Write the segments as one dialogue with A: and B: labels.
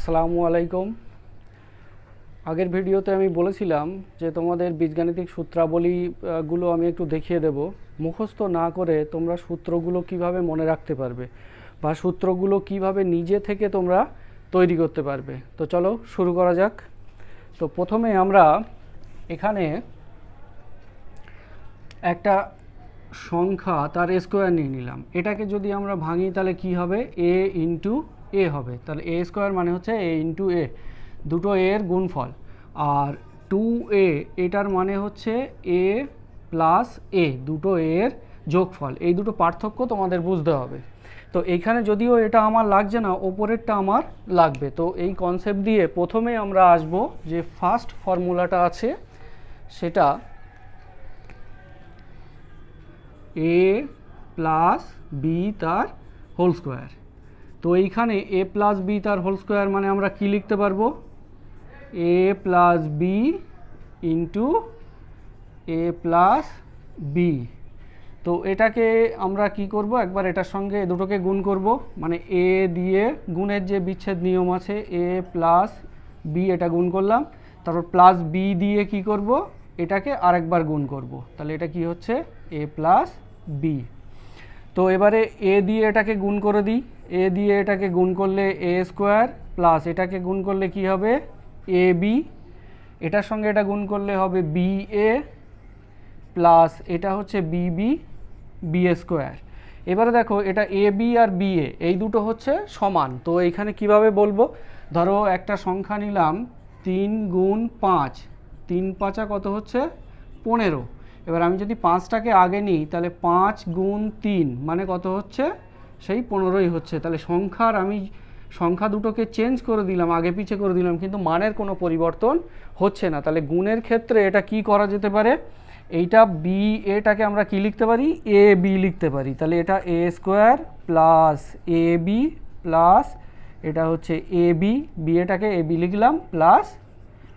A: আসসালামু আলাইকুম। আগের ভিডিওতে আমি বলেছিলাম যে তোমাদের বীজগাণিতিক সূত্রাবলীগুলো আমি একটু দেখিয়ে দেব। মুখস্থ না করে তোমরা সূত্রগুলো কিভাবে মনে রাখতে পারবে বা সূত্রগুলো কিভাবে নিজে থেকে তোমরা তৈরি করতে পারবে। তো চলো শুরু করা যাক। তো প্রথমে আমরা এখানে একটা সংখ্যা তার স্কোয়ার নিয়ে নিলাম। এটাকে যদি আমরা ভাঙি তাহলে কি হবে? এ ইন্টু এ হবে। তাহলে এ স্কোয়ার মানে হচ্ছে এ ইন্টু এ, দুটো এর গুণফল। আর টু এ এটার মানে হচ্ছে এ প্লাস এ, দুটো এর যোগফল। এই দুটো পার্থক্য তোমাদের বুঝতে হবে। তো এইখানে যদিও এটা আমার লাগছে না, ওপরেরটা আমার লাগবে। তো এই কনসেপ্ট দিয়ে প্রথমে আমরা আসব যে ফার্স্ট ফর্মুলাটা আছে সেটা এ প্লাস বি তার হোল স্কোয়ার। তো এইখানে এ প্লাস বি তার হোল স্কোয়ার মানে আমরা কি লিখতে পারবো? এ plus B into A plus B. তো এটাকে আমরা কি করব, একবার এটার সঙ্গে দুটোকে গুণ করব। মানে এ দিয়ে গুণের যে বিচ্ছেদ নিয়ম আছে, এ প্লাস বি এটা গুণ করলাম, তারপর প্লাস বি দিয়ে কি করব, এটাকে আরেকবার গুণ করব। তাহলে এটা কি হচ্ছে? A plus B. তো এবারে এ দিয়ে এটাকে গুণ করে দিই। এ দিয়ে এটাকে গুণ করলে এ স্কোয়ার, প্লাস এটাকে গুণ করলে কি হবে? A B. এটার সঙ্গে এটা গুণ করলে হবে বি এ, প্লাস এটা হচ্ছে বি বি, বি স্কোয়ার। এবারে দেখো এটা A B R B A এই দুটো হচ্ছে সমান। তো এইখানে কিভাবে বলবো? ধরো একটা সংখ্যা নিলাম 3 গুণ 5, 3 পাঁচা কত হচ্ছে? 15। এবার আমি যদি 5টাকে আগে নিই তাহলে 5 গুণ 3 মানে কত হচ্ছে? সেই 15ই হচ্ছে। তাহলে আমি সংখ্যা দুটোকে চেঞ্জ করে দিলাম, আগে পিছে করে দিলাম, কিন্তু মানের কোনো পরিবর্তন হচ্ছে না। তাহলে গুণের ক্ষেত্রে এটা কি করা যেতে পারে? এইটা বি এটাকে আমরা কি লিখতে পারি? এ বি লিখতে পারি। তাহলে এটা এ square plus A B plus এটা হচ্ছে এ বি, বি এটাকে এ বি লিখলাম প্লাস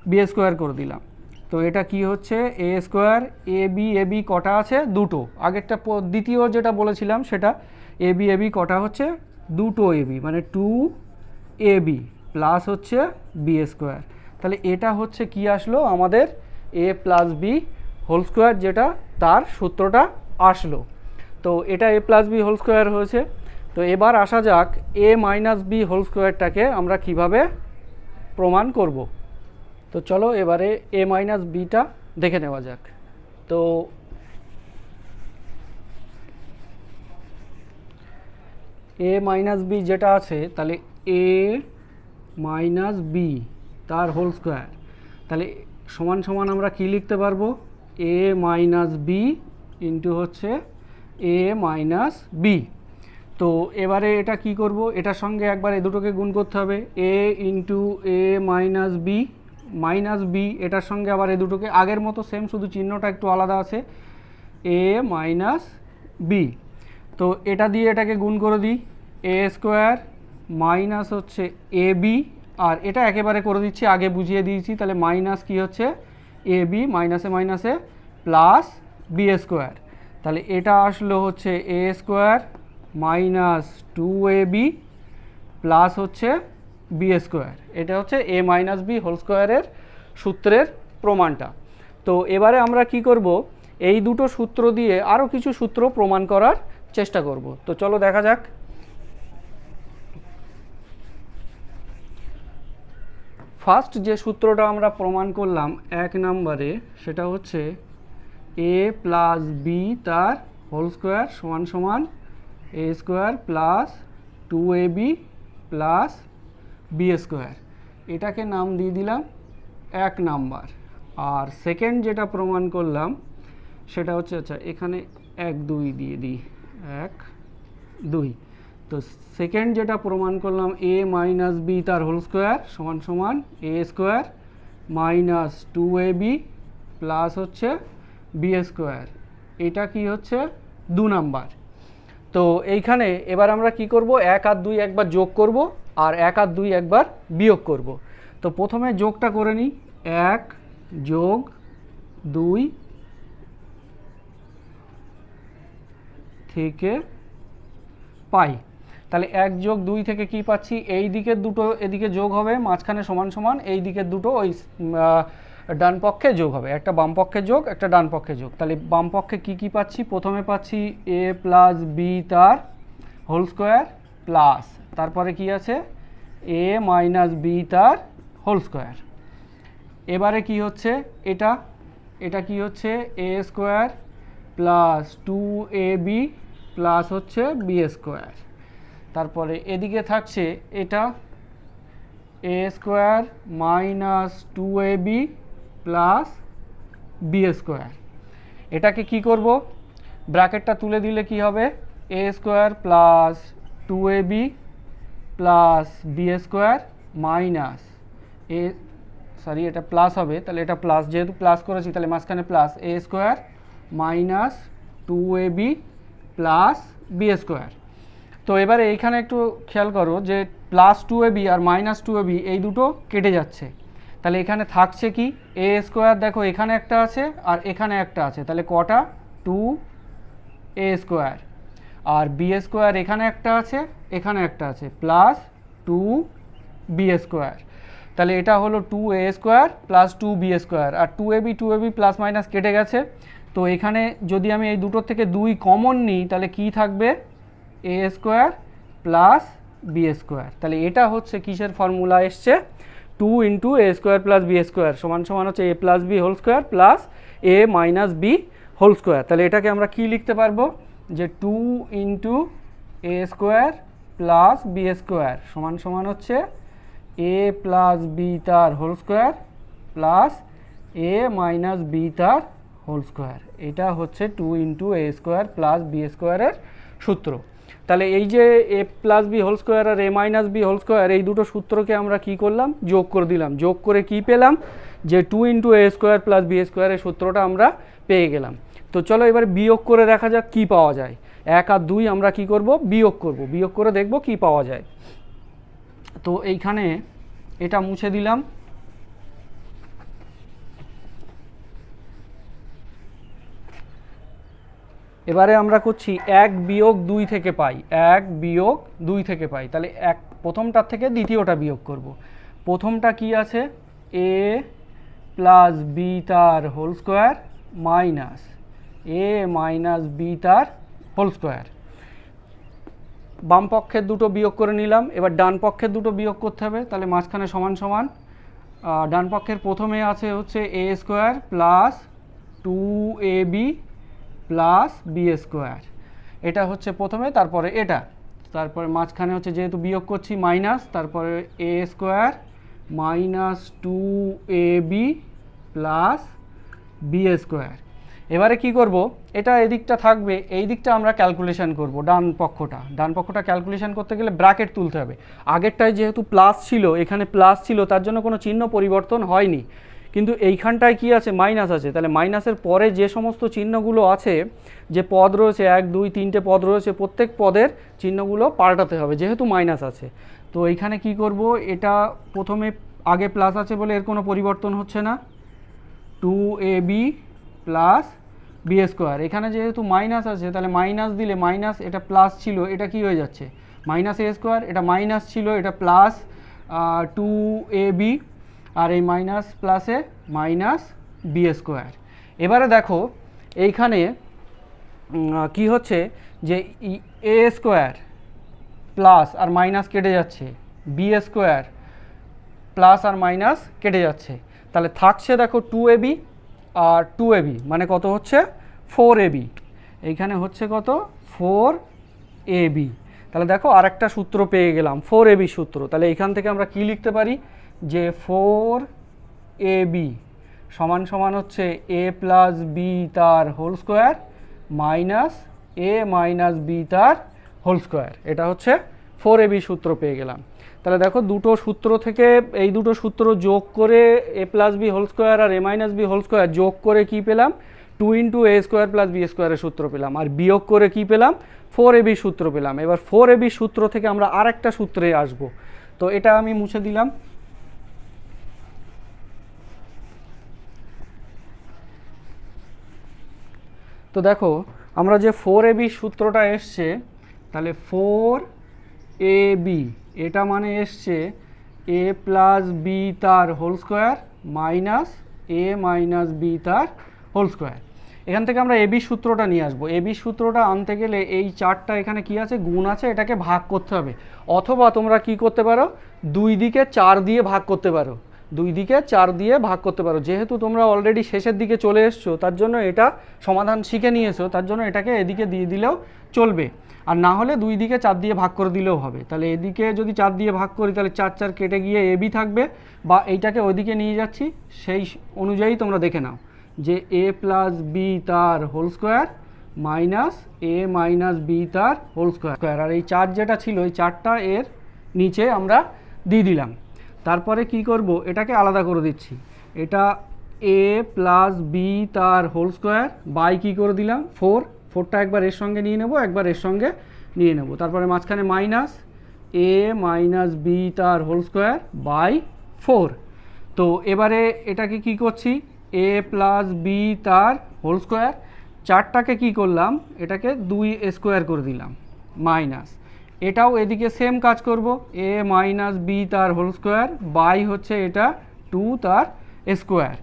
A: বি স্কোয়ার করে দিলাম। তো এটা কি হচ্ছে? এ স্কোয়ার এ বি কটা আছে? দুটো। আগেরটা দ্বিতীয় যেটা বলেছিলাম সেটা এ বি কটা হচ্ছে? দুটো এ বি, মানে 2ab প্লাস হচ্ছে বি স্কোয়ার। তাহলে এটা হচ্ছে কি আসলো আমাদের? এ প্লাস বি হোল স্কোয়ার, যেটা তার সূত্রটা আসলো। তো এটা A plus B whole square হয়েছে। তো এবার আসা যাক এ মাইনাস বি হোল স্কোয়ারটাকে আমরা কিভাবে প্রমাণ করব। তো চলো এবারে এ মাইনাস বিটা দেখে নেওয়া যাক। তো এ মাইনাস বি যেটা আছে, তাহলে এ মাইনাস বি তার হোল স্কোয়ার, তাহলে সমান সমান আমরা কি লিখতে পারবো? এ মাইনাস বি ইন্টু হচ্ছে এ মাইনাস বি। তো এবারে এটা কি করব? এটার সঙ্গে একবার এই দুটোকে গুণ করতে হবে। এ ইন্টু এ মাইনাস বি এটার সঙ্গে আবার এই দুটোকে আগের মতো সেম, শুধু চিহ্নটা একটু আলাদা আছে, এ মাইনাস বি। তো এটা দিয়ে এটাকে গুণ করে দিই, এ স্কোয়ার মাইনাস হচ্ছে এ বি, আর এটা একেবারে করে দিচ্ছি, আগে বুঝিয়ে দিয়েছি। তাহলে মাইনাস কি হচ্ছে? এ বি মাইনাসে মাইনাসে প্লাস বি স্কোয়ার। তাহলে এটা আসলো হচ্ছে A square minus 2ab plus হচ্ছে বি স্কোয়ার। এটা হচ্ছে এ মাইনাস বি হোল স্কোয়ারের সূত্রের প্রমাণটা। তো এবারে আমরা কি করব? এই দুটো সূত্র দিয়ে আরও কিছু সূত্র প্রমাণ করার চেষ্টা করব। তো চলো দেখা যাক। ফার্স্ট যে সূত্রটা আমরা প্রমাণ করলাম 1 নম্বরে, সেটা হচ্ছে এ প্লাস বি তার হোল স্কোয়ার সমান সমান A square plus 2ab plus B square. এটাকে নাম দিয়ে দিলাম 1 নাম্বার। আর সেকেন্ড যেটা প্রমাণ করলাম সেটা হচ্ছে, আচ্ছা এখানে 1 2 দিয়ে দিই, 1 2। তো সেকেন্ড যেটা প্রমাণ করলাম এ মাইনাস বি তার হোল স্কোয়ার সমান সমান A square minus 2ab plus হচ্ছে বি স্কোয়ার। এটা কি হচ্ছে? 2 নাম্বার। তো এইখানে এবার আমরা কি করব? 1 আর 2 একবার যোগ করব, আর 1 আর 2 একবার বিয়োগ করব। তো প্রথমে যোগটা করে নিই, 1 যোগ 2 থেকে পাই। তাহলে 1+2 থেকে কি পাচ্ছি, এই দিকের দুটো এদিকে যোগ হবে, মাঝখানে সমান সমান, এই দিকের দুটো ওই ডান পক্ষে যোগ হবে, একটা বাম পক্ষে যোগ একটা ডান পক্ষে যোগ। তাহলে বাম পক্ষে কি কি পাচ্ছি, প্রথমে পাচ্ছি a প্লাস বি তার হোল স্কোয়ার প্লাস, তারপরে কি আছে a মাইনাস বি তার হোল স্কোয়ার। এবারে কি হচ্ছে, এটা এটা কি হচ্ছে a square plus 2ab plus হচ্ছে বি স্কোয়ার। তারপরে এদিকে থাকছে এটা a square minus 2ab plus B square. এটাকে কি করব, ব্র্যাকেটটা তুলে দিলে কি হবে, a square plus 2ab plus B square minus এটা প্লাস হবে, তাহলে এটা প্লাস, যেহেতু প্লাস করেছি তাহলে মাঝখানে plus a square minus 2ab plus B square. তো এবারে এইখানে একটু খেয়াল করো যে প্লাস 2ab আর মাইনাস 2ab এই দুটো কেটে যাচ্ছে, তাহলে এখানে থাকছে কি a স্কোয়ার, দেখো এখানে একটা আছে আর এখানে একটা আছে, তাহলে কটা 2a স্কোয়ার, আর বি স্কোয়ার এখানে একটা আছে এখানে একটা আছে, প্লাস 2b স্কোয়ার। তাহলে এটা হলো 2a square plus 2b square, আর 2ab প্লাস মাইনাস কেটে গেছে। তো এখানে যদি আমি এই দুটোর থেকে 2 কমন নিই তাহলে কি থাকবে, a square plus B square. তাহলে এটা হচ্ছে কিসের ফর্মুলা এসছে, 2 into a square plus B square সমান সমান হচ্ছে a plus B whole square plus a minus B whole square. তাহলে এটাকে আমরা কি লিখতে পারবো, যে 2 into a square plus B square সমান সমান হচ্ছে a প্লাস বি তার whole square plus a minus B তার হোল স্কোয়ার। এটা হচ্ছে 2 into a square plus B স্কোয়ারের সূত্র। তাহলে এই যে a plus B whole square আর a minus B whole square এই দুটো সূত্রকে আমরা কি করলাম, যোগ করে দিলাম। যোগ করে কি পেলাম, যে 2 into a square plus B স্কোয়ারের সূত্রটা আমরা পেয়ে গেলাম। তো চলো এবার বিয়োগ করে দেখা যাক কি পাওয়া যায়। 1 আর 2 আমরা কি করব, বিয়োগ করব, বিয়োগ করে দেখব কি পাওয়া যায়। তো এইখানে এটা মুছে দিলাম, এবারে আমরা করছি 1 বিয়োগ 2 থেকে পাই, 1 বিয়োগ 2 থেকে পাই, তাহলে প্রথমটার থেকে দ্বিতীয়টা বিয়োগ করব। প্রথমটা কি আছে, a প্লাস বি তার whole square minus a minus B তার হোল স্কোয়ার। বাম পক্ষের দুটো বিয়োগ করে নিলাম, এবার ডান পক্ষের দুটো বিয়োগ করতে হবে, তাহলে মাঝখানে সমান সমান। ডান পক্ষের প্রথমে আছে হচ্ছে a square plus 2ab plus B square, এটা হচ্ছে প্রথমে, তারপরে এটা, তারপরে মাঝখানে হচ্ছে যেহেতু বিয়োগ করছি মাইনাস, তারপরে a square minus 2ab plus B square. এবারে কি করব, এটা এদিকটা থাকবে, এই দিকটা আমরা ক্যালকুলেশন করব, ডান পক্ষটা ক্যালকুলেশন করতে গেলে ব্র্যাকেট তুলতে হবে। আগেরটায় যেহেতু প্লাস ছিল, এখানে প্লাস ছিল, তার জন্য কোনো চিহ্ন পরিবর্তন হয়নি, কিন্তু এইখানটায় কি আছে, মাইনাস আছে। তাহলে মাইনাসের পরে যে সমস্ত চিহ্নগুলো আছে, যে পদ রয়েছে 1 2 3টে পদ রয়েছে, প্রত্যেক পদের চিহ্নগুলো পাল্টাতে হবে যেহেতু মাইনাস আছে। তো এইখানে কি করব, এটা প্রথমে আগে প্লাস আছে বলে এর কোনো পরিবর্তন হচ্ছে না, 2ab প্লাস বি স্কোয়ার। এখানে যেহেতু মাইনাস আছে তাহলে মাইনাস দিলে মাইনাস, এটা প্লাস ছিল এটা কি হয়ে যাচ্ছে মাইনাস a স্কোয়ার, এটা মাইনাস ছিল এটা প্লাস 2ab, আর এই মাইনাস প্লাসে মাইনাস বি স্কোয়ার। এবারে দেখো এইখানে কি হচ্ছে, যে a স্কোয়ার প্লাস আর মাইনাস কেটে যাচ্ছে, বি স্কোয়ার প্লাস আর মাইনাস কেটে যাচ্ছে, তাহলে থাকছে দেখো 2ab আর 2ab মানে কত হচ্ছে 4ab, এইখানে হচ্ছে কত 4ab। তাহলে দেখো আরেকটা সূত্র পেয়ে গেলাম 4ab সূত্র। তাহলে এইখান থেকে আমরা কি লিখতে পারি, যে 4ab সমান সমান হচ্ছে a প্লাস বি তার whole square minus a minus B তার হোল স্কোয়ার, এটা হচ্ছে 4ab সূত্র পেয়ে গেলাম। তাহলে দেখো দুটো সূত্র থেকে এই দুটো সূত্র যোগ করে a plus B whole square আর a minus B whole square যোগ করে কি পেলাম, 2 into a square plus B স্কোয়ারের সূত্র পেলাম, আর বিয়োগ করে কি পেলাম 4ab সূত্র পেলাম। এবার 4ab সূত্র থেকে আমরা আরেকটা সূত্রে আসব, তো এটা আমি মুছে দিলাম। তো দেখো আমরা যে 4ab সূত্রটা এসছে, তাহলে 4 এ বি, এটা মানে এসছে এ প্লাস বি তার whole square minus A minus B তার হোল স্কোয়ার। এখান থেকে আমরা এবি সূত্রটা নিয়ে আসবো। এবি সূত্রটা আনতে গেলে এই চারটা এখানে কি আছে, গুণ আছে, এটাকে ভাগ করতে হবে। অথবা তোমরা কি করতে পারো, দুই দিকে 4 দিয়ে ভাগ করতে পারো, দুই দিকে 4 দিয়ে ভাগ করতে পারো। যেহেতু তোমরা অলরেডি শেষের দিকে চলে এসছো, তার জন্য এটা সমাধান শিখে নিয়েছো, তার জন্য এটাকে এদিকে দিয়ে দিলেও চলবে। আর না হলে দুই দিকে 4 দিয়ে ভাগ করে দিলেও হবে। তাহলে এদিকে যদি 4 দিয়ে ভাগ করি তাহলে 4 4 কেটে গিয়ে এবি থাকবে, বা এইটাকে ওইদিকে নিয়ে যাচ্ছি সেই অনুযায়ী তোমরা দেখে নাও যে এ প্লাস বি তার whole square minus A minus B তার হোল স্কোয়ার। আর এই 4 যেটা ছিল এই 4টা এর নিচে আমরা দিয়ে দিলাম। তারপরে কি করব, এটাকে আলাদা করে দিচ্ছি। এটা এ প্লাস বি তার হোল স্কোয়ার বাই কী করে দিলাম 4, 4টা একবার এর সঙ্গে নিয়ে নেব, একবার এর সঙ্গে নিয়ে নেব। তারপরে মাঝখানে মাইনাস এ মাইনাস বি তার হোল স্কোয়ার বাই 4। তো এবারে এটাকে কি করছি, এ প্লাস বি তার হোল স্কোয়ার, 4টাকে কি করলাম, এটাকে 2 স্কোয়ার করে দিলাম মাইনাস, এটাও এদিকে সেম কাজ করব, এ মাইনাস বি তার হোল স্কোয়ার বাই হচ্ছে এটা 2 তার স্কোয়ার।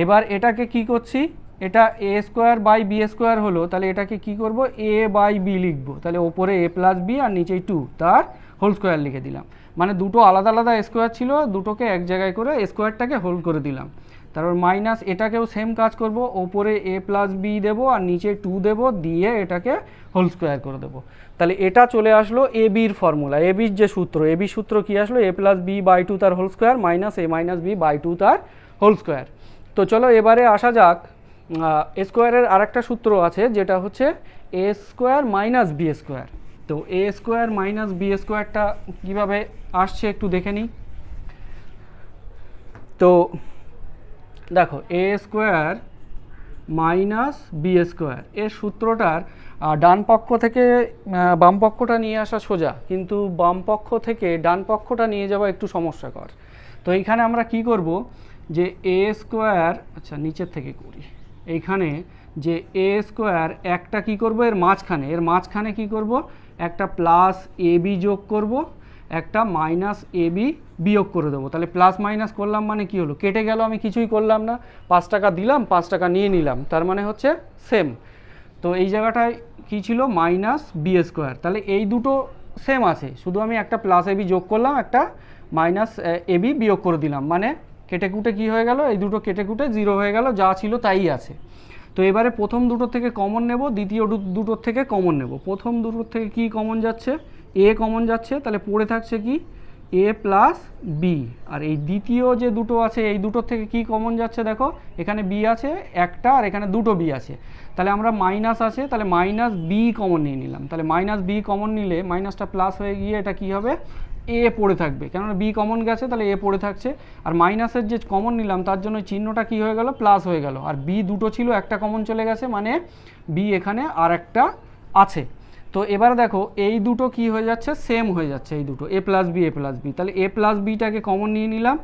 A: এবার এটাকে কি করছি, এটা এ স্কোয়ার বাই বি স্কোয়ার হলো, তাহলে এটাকে কি করব, এ বাই বি লিখবো। তাহলে ওপরে এ প্লাস বি আর নিচে 2 তার হোল স্কোয়ার লিখে দিলাম। মানে দুটো আলাদা আলাদা স্কোয়ার ছিল, দুটোকে এক জায়গায় করে স্কোয়ারটাকে হোল করে দিলাম। তারপর মাইনাস এটাকেও সেম কাজ করব, ওপরে এ প্লাস বি দেবো আর নিচে 2 দেবো, দিয়ে এটাকে হোল স্কোয়ার করে দেবো। তাহলে এটা চলে আসলো এ বির ফর্মুলা, এ বির যে সূত্র, এ বি সূত্র কি আসলো, এ প্লাস বি বাই 2 তার whole square minus A minus B by 2 তার হোল স্কোয়ার। তো চলো এবারে আসা যাক, এ স্কোয়ারের আরেকটা সূত্র আছে যেটা হচ্ছে A square minus B square. তো এ স্কোয়ার মাইনাস বি স্কোয়ারটা কীভাবে আসছে একটু দেখে নিই। তো দেখো এ স্কোয়ার মাইনাস বি স্কোয়ার এর সূত্রটার ডান পক্ষ থেকে বাম পক্ষটা নিয়ে আসা সোজা, কিন্তু বাম পক্ষ থেকে ডান পক্ষটা নিয়ে যাওয়া একটু সমস্যাকর। তো এইখানে আমরা কি করব, যে এ স্কোয়ার, আচ্ছা নিচের থেকে করি, এইখানে যে এ স্কোয়ার একটা কি করব, এর মাঝখানে কি করব, একটা প্লাস এ বি যোগ করব, একটা মাইনাস এ বি বিয়োগ করে দেবো। তাহলে প্লাস মাইনাস করলাম মানে কি হলো, কেটে গেল, আমি কিছুই করলাম না, 5 টাকা দিলাম 5 টাকা নিয়ে নিলাম, তার মানে হচ্ছে সেম। তো এই জায়গাটায় কি ছিল, মাইনাস বি স্কোয়ার, তাহলে এই দুটো সেম আছে, শুধু আমি একটা প্লাস এ বি যোগ করলাম, একটা মাইনাস এ বি বিয়োগ করে দিলাম, মানে কেটে কুটে কী হয়ে গেল, এই দুটো কেটে কুটে 0 হয়ে গেল, যা ছিল তাই আছে। তো এবারে প্রথম দুটোর থেকে কমন নেব, দ্বিতীয় দুটোর থেকে কমন নেব। প্রথম দুটোর থেকে কি কমন যাচ্ছে, এ কমন যাচ্ছে, তাহলে পড়ে থাকছে কি এ প্লাস বি। আর এই দ্বিতীয় যে দুটো আছে এই দুটোর থেকে কি কমন যাচ্ছে, দেখো এখানে বি আছে একটা আর এখানে দুটো বি আছে, তাহলে আমরা মাইনাস আছে, তাহলে মাইনাস বি কমন নিয়ে নিলাম। তাহলে মাইনাস বি কমন নিলে মাইনাসটা প্লাস হয়ে গিয়ে এটা কি হবে, এ পড়ে থাকবে, কেননা বি কমন গেছে, তাহলে এ পড়ে থাকছে। আর মাইনাসের যে কমন নিলাম তার জন্য চিহ্নটা কি হয়ে গেল, প্লাস হয়ে গেল। আর বি দুটো ছিল, একটা কমন চলে গেছে, মানে বি এখানে আর একটা আছে। তো এবার দেখো এই দুটো কি হয়ে যাচ্ছে, সেম হয়ে যাচ্ছে, এই দুটো এ plus B A plus B. তাহলে এ প্লাস বিটাকে কমন নিয়ে নিলাম,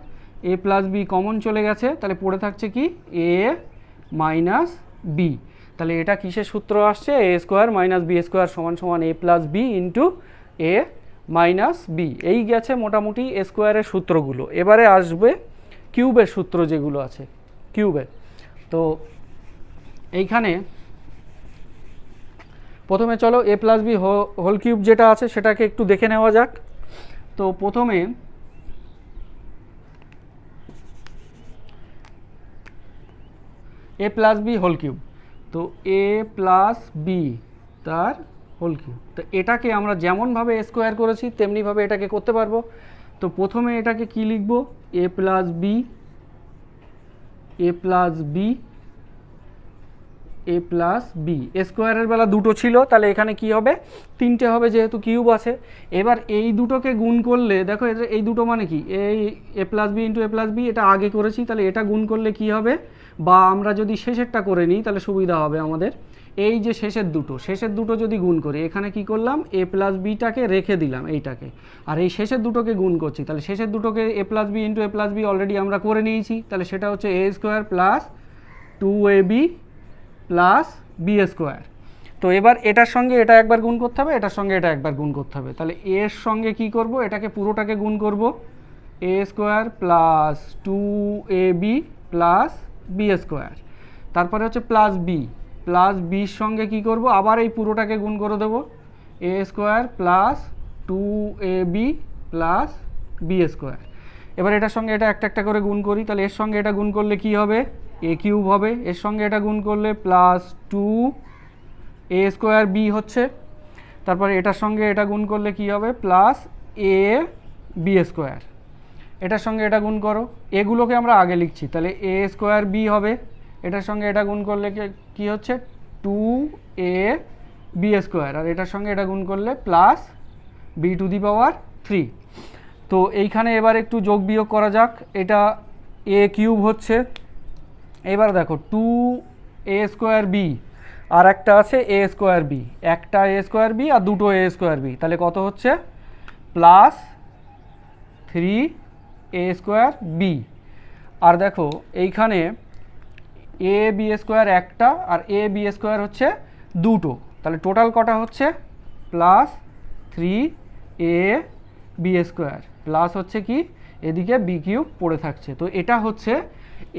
A: এ প্লাস বি কমন চলে গেছে, তাহলে পড়ে থাকছে কি এ মাইনাস বি। তাহলে এটা কিসের সূত্র আসছে, এ স্কোয়ার মাইনাস বি স্কোয়ার সমান সমান এ প্লাস বি ইন্টু এ মাইনাস বি। এই গেছে মোটামুটি এ স্কোয়ারের সূত্রগুলো। এবারে আসবে কিউবের সূত্র যেগুলো আছে কিউবের। তো এইখানে প্রথমে চলো এ প্লাস বি হোল কিউব যেটা আছে সেটাকে একটু দেখে নেওয়া যাক। তো প্রথমে এ প্লাস বি হোল কিউব, তো এ প্লাস বি তার হোল কিউব, তো এটাকে আমরা যেমনভাবে স্কোয়ার করেছি তেমনিভাবে এটাকে করতে পারবো। তো প্রথমে এটাকে কি লিখব, এ plus B A plus B A plus B. স্কোয়ারের বেলা দুটো ছিল, তাহলে এখানে কি হবে, 3টে হবে, যেহেতু কিউব আছে। এবার এই দুটোকে গুণ করলে দেখো এই দুটো মানে কি, এই এ plus B into A plus B, এটা আগে করেছি, তাহলে এটা গুণ করলে কি হবে, বা আমরা যদি শেষেরটা করে নিই তাহলে সুবিধা হবে আমাদের। এই যে শেষের দুটো যদি গুণ করি, এখানে কি করলাম, এ প্লাস বিটাকে রেখে দিলাম এইটাকে, আর এই শেষের দুটোকে গুণ করছি, তাহলে শেষের দুটোকে A plus B into A plus B already আমরা করে নিয়েছি, তাহলে সেটা হচ্ছে A square plus 2ab plus B square. তো এবার এটার সঙ্গে এটা একবার গুণ করতে হবে, এটার সঙ্গে এটা একবার গুণ করতে হবে। তাহলে এর সঙ্গে কি করব, এটাকে পুরোটাকে গুণ করব, A square plus 2ab plus B square. তারপরে হচ্ছে প্লাস বি, প্লাস বির সঙ্গে কি করব, আবার এই পুরোটাকে গুণ করে দেবো, A square plus 2ab plus B square. এবার এটার সঙ্গে এটা একটা একটা করে গুণ করি। তাহলে এর সঙ্গে এটা গুণ করলে কি হবে, এ কিউব হবে। এর সঙ্গে এটা গুণ করলে প্লাস 2a স্কোয়ার বি হচ্ছে। তারপরে এটার সঙ্গে এটা গুণ করলে কি হবে, প্লাস এ বি স্কোয়ার। এটার সঙ্গে এটা গুণ করো, এগুলোকে আমরা আগে লিখছি, তাহলে এ স্কোয়ার বি হবে। এটার সঙ্গে এটা গুণ করলে কি হচ্ছে, 2ab স্কোয়ার। আর এটার সঙ্গে এটা গুণ করলে প্লাস বি টু দি পাওয়ার 3। তো এইখানে এবার একটু যোগ বিয়োগ করা যাক। এটা এ কিউব হচ্ছে, এবার দেখো 2a স্কোয়ার বি আর একটা আছে এ স্কোয়ার বি, একটা এ স্কোয়ার বি আর দুটো এ স্কোয়ার বি, তাহলে কত হচ্ছে, প্লাস 3a স্কোয়ার বি। আর দেখো এইখানে এ বি স্কোয়ার একটা আর এ বি স্কোয়ার হচ্ছে দুটো, তাহলে টোটাল কটা হচ্ছে, plus 3a B square plus হচ্ছে কি, এদিকে বি কিউব পড়ে থাকছে। তো এটা হচ্ছে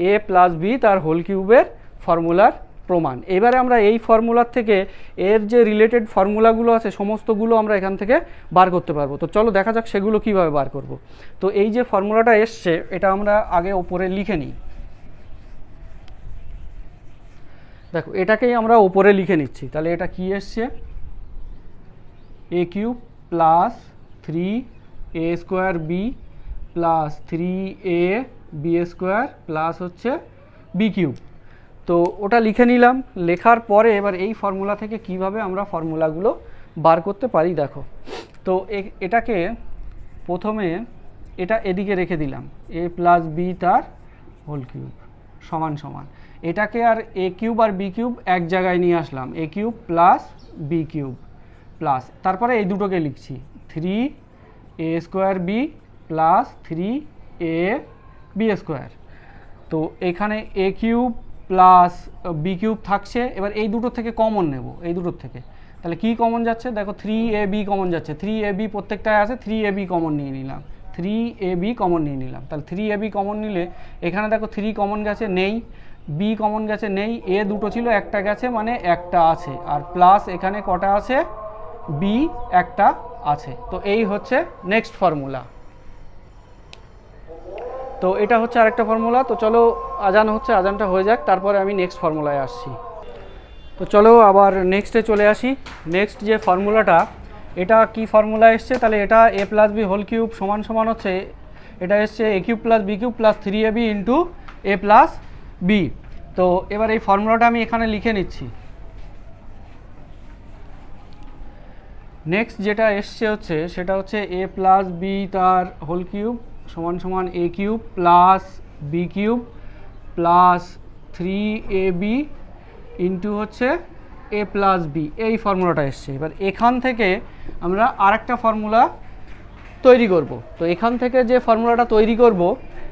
A: এ প্লাস বি তার হোল কিউবের ফর্মুলার প্রমাণ। এবারে আমরা এই ফর্মুলার থেকে এর যে রিলেটেড ফর্মুলাগুলো আছে সমস্তগুলো আমরা এখান থেকে বার করতে পারবো। তো চলো দেখা যাক সেগুলো কিভাবে বার করব। তো এই যে ফর্মুলাটা এসছে এটা আমরা আগে ওপরে লিখে নিই। দেখো এটাকেই আমরা ওপরে লিখে নিচ্ছি। তাহলে এটা কি এসছে, A cube plus 3a square B plus 3a B square plus হচ্ছে বি কিউব। তো ওটা লিখে নিলাম। লেখার পরে এবার এই ফর্মুলা থেকে কিভাবে আমরা ফর্মুলাগুলো বার করতে পারি দেখো। তো এটাকে প্রথমে এটা এদিকে রেখে দিলাম, এ প্লাস বি তার হোল কিউব সমান সমান, এটাকে আর এ কিউব আর বি কিউব এক জায়গায় নিয়ে আসলাম, A cube plus B cube plus, তারপরে এই দুটোকে লিখছি 3a square B plus 3a B square. তো এখানে A cube plus B cube থাকছে, এবার এই দুটো থেকে কমন নেব, এই দুটোর থেকে। তাহলে কি কমন যাচ্ছে, দেখো 3ab কমন যাচ্ছে, 3ab প্রত্যেকটায় আছে, 3ab কমন নিয়ে নিলাম, 3ab কমন নিয়ে নিলাম। তাহলে 3ab কমন নিলে এখানে দেখো 3 কমন গেছে, নেই, বি কমন গেছে, নেই, এ দুটো ছিল একটা গেছে মানে একটা আছে, আর প্লাস এখানে কটা আছে, বি একটা আছে। তো এই হচ্ছে নেক্সট ফর্মুলা। তো এটা হচ্ছে আরেকটা ফর্মুলা। তো চলো আজান হচ্ছে, আজানটা হয়ে যাক, তারপরে আমি নেক্সট ফর্মুলায় আসছি। তো চলো আবার নেক্সটে চলে আসি। নেক্সট যে ফর্মুলাটা, এটা কি ফর্মুলা এসছে, তাহলে এটা A plus B whole cube সমান সমান হচ্ছে, এটা এসছে A cube plus B cube plus 3ab into A plus B. তো এবার এই ফর্মুলাটা আমি এখানে লিখে নিচ্ছি। নেক্সট যেটা এসছে হচ্ছে সেটা হচ্ছে এ প্লাস বি তার হোল কিউব সমান সমান A cube plus B cube plus 3ab into হচ্ছে এ প্লাস বি, এই ফর্মুলাটা এসছে। এবার এখান থেকে আমরা আরেকটা ফর্মুলা তৈরি করব। তো এখান থেকে যে ফর্মুলাটা তৈরি করব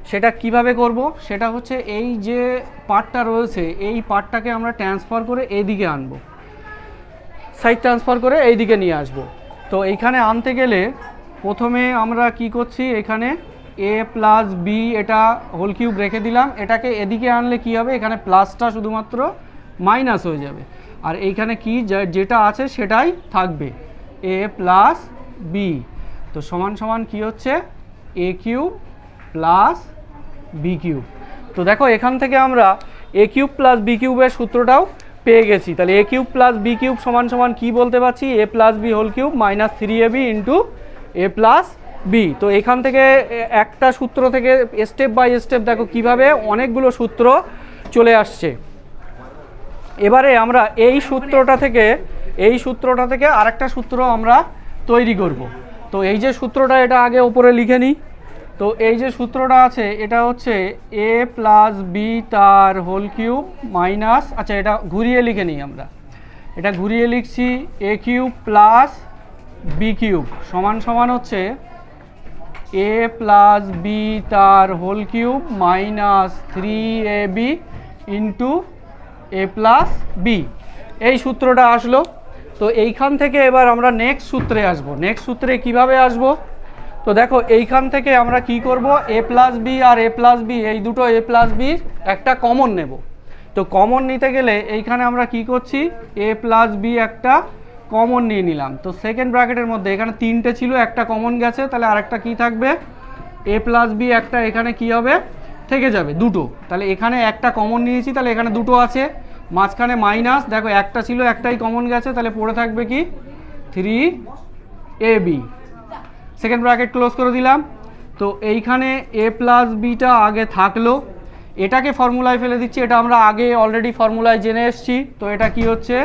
A: সেটা কিভাবে করব, সেটা হচ্ছে এই যে পার্টটা রয়েছে এই পার্টটাকে আমরা ট্রান্সফার করে এইদিকে আনব, সাইড ট্রান্সফার করে এই দিকে নিয়ে আসব। তো এইখানে আনতে গেলে প্রথমে আমরা কি করছি, এখানে এ প্লাস বি এটা হোল কিউব রেখে দিলাম, এটাকে এদিকে আনলে কি হবে, এখানে প্লাসটা শুধুমাত্র মাইনাস হয়ে যাবে, আর এইখানে কি যেটা আছে সেটাই থাকবে, এ প্লাস বি। তো সমান সমান কি হচ্ছে, এ কিউব প্লাস বি কিউব। তো দেখো এখান থেকে আমরা এ কিউব প্লাস বি কিউবের সূত্রটাও পেয়ে গেছি। তাহলে A cube plus B cube সমান সমান কী বলতে পারছি, A plus B whole cube minus 3ab into A plus B. তো এখান থেকে একটা সূত্র থেকে স্টেপ বাই স্টেপ দেখো কিভাবে অনেকগুলো সূত্র চলে আসছে। এবারে আমরা এই সূত্রটা থেকে আরেকটা সূত্র আমরা তৈরি করব। তো এই যে সূত্রটা এটা আগে উপরে লিখে নিই। তো এই যে সূত্রটা আছে এটা হচ্ছে এ প্লাস বি তার হোল কিউব মাইনাস, আচ্ছা এটা ঘুরিয়ে লিখে নিই আমরা, এটা ঘুরিয়ে লিখছি A cube plus B cube সমান সমান হচ্ছে এ প্লাস বি তার whole cube minus 3ab into A plus B. এই সূত্রটা আসলো। তো এইখান থেকে এবার আমরা নেক্সট সূত্রে আসব। নেক্সট সূত্রে কিভাবে আসব? তো দেখো এইখান থেকে আমরা কি করব, এ প্লাস বি আর এ প্লাস বি, এই দুটো এ প্লাস বির একটা কমন নেব। তো কমন নিতে গেলে এইখানে আমরা কি করছি, এ প্লাস বি একটা কমন নিয়ে নিলাম। তো সেকেন্ড ব্র্যাকেটের মধ্যে এখানে তিনটে ছিল, একটা কমন গেছে, তাহলে আরেকটা কি থাকবে, এ প্লাস বি একটা এখানে কি হবে, থেকে যাবে দুটো। তাহলে এখানে একটা কমন নিয়েছি, তাহলে এখানে দুটো আছে, মাঝখানে মাইনাস, দেখো একটা ছিল একটাই কমন গেছে, তাহলে পড়ে থাকবে কি 3ab। সেকেন্ড ব্র্যাকেট ক্লোজ করে দিলাম। তো এইখানে এ প্লাস বিটা আগে থাকলো, এটাকে ফর্মুলায় ফেলে দিচ্ছি, এটা আমরা আগে অলরেডি ফর্মুলায় জেনে এসেছি। তো এটা কি হচ্ছে,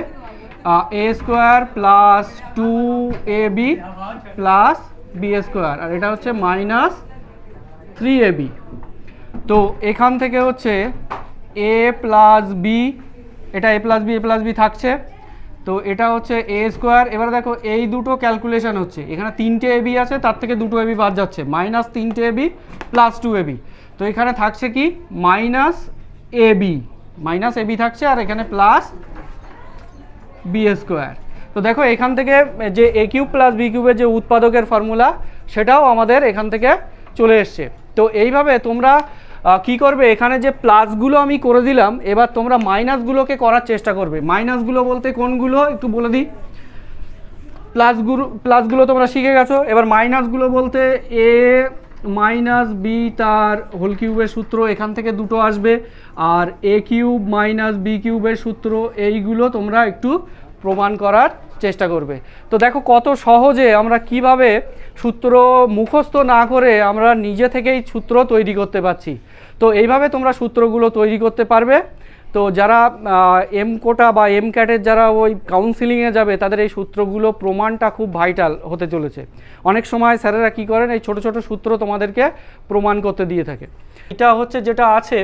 A: A square plus 2ab plus B square, আর এটা হচ্ছে মাইনাস 3ab। তো এখান থেকে হচ্ছে এ প্লাস বি, এটা এ প্লাস বি থাকছে, তো এটা হচ্ছে এ স্কোয়ার। এবার দেখো এই দুটো ক্যালকুলেশন হচ্ছে, এখানে 3টে এবি আছে, তার থেকে 2টো এবি বাদ যাচ্ছে, মাইনাস 3টে এবি প্লাস 2ab। তো এখানে থাকছে কি মাইনাস এবি থাকছে, আর এখানে প্লাস বি স্কোয়ার। তো দেখো এখান থেকে যে এ কিউব প্লাস বি কিউবের যে উৎপাদকের ফর্মুলা, সেটাও আমাদের এখান থেকে চলে এসছে। তো এইভাবে তোমরা কি করবে, এখানে যে প্লাসগুলো আমি করে দিলাম, এবার তোমরা মাইনাসগুলোকে করার চেষ্টা করবে। মাইনাসগুলো বলতে কোনগুলো একটু বলে দিই। প্লাসগুলো তোমরা শিখে গেছো, এবার মাইনাসগুলো বলতে এ মাইনাস বি তার হোল কিউবের সূত্র, এখান থেকে দুটো আসবে, আর এ কিউব মাইনাস বি কিউবের সূত্র, এইগুলো তোমরা একটু প্রমাণ করার চেষ্টা করবে। তো দেখো কত সহজে আমরা কিভাবে সূত্র মুখস্থ না করে আমরা নিজে থেকেই সূত্র তৈরি করতে পারছি। তো এইভাবে তোমরা সূত্রগুলো তৈরি করতে পারবে। তো যারা এম কোটা বা এম ক্যাটের যারা ওই কাউন্সিলিংয়ে যাবে, তাদের এই সূত্রগুলো প্রমাণটা খুব ভাইটাল হতে চলেছে। অনেক সময় স্যারেরা কী করেন, এই ছোট ছোট সূত্র তোমাদেরকে প্রমাণ করতে দিয়ে থাকে। এটা হচ্ছে যেটা আছে,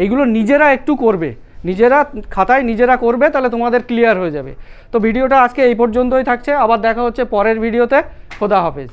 A: এইগুলো নিজেরা একটু করবে, নিজেরা খাতায় নিজেরা করবে, তাহলে তোমাদের ক্লিয়ার হয়ে যাবে। তো ভিডিওটা আজকে এই পর্যন্তই থাকছে, আবার দেখা হচ্ছে পরের ভিডিওতে। খোদা হাফেজ।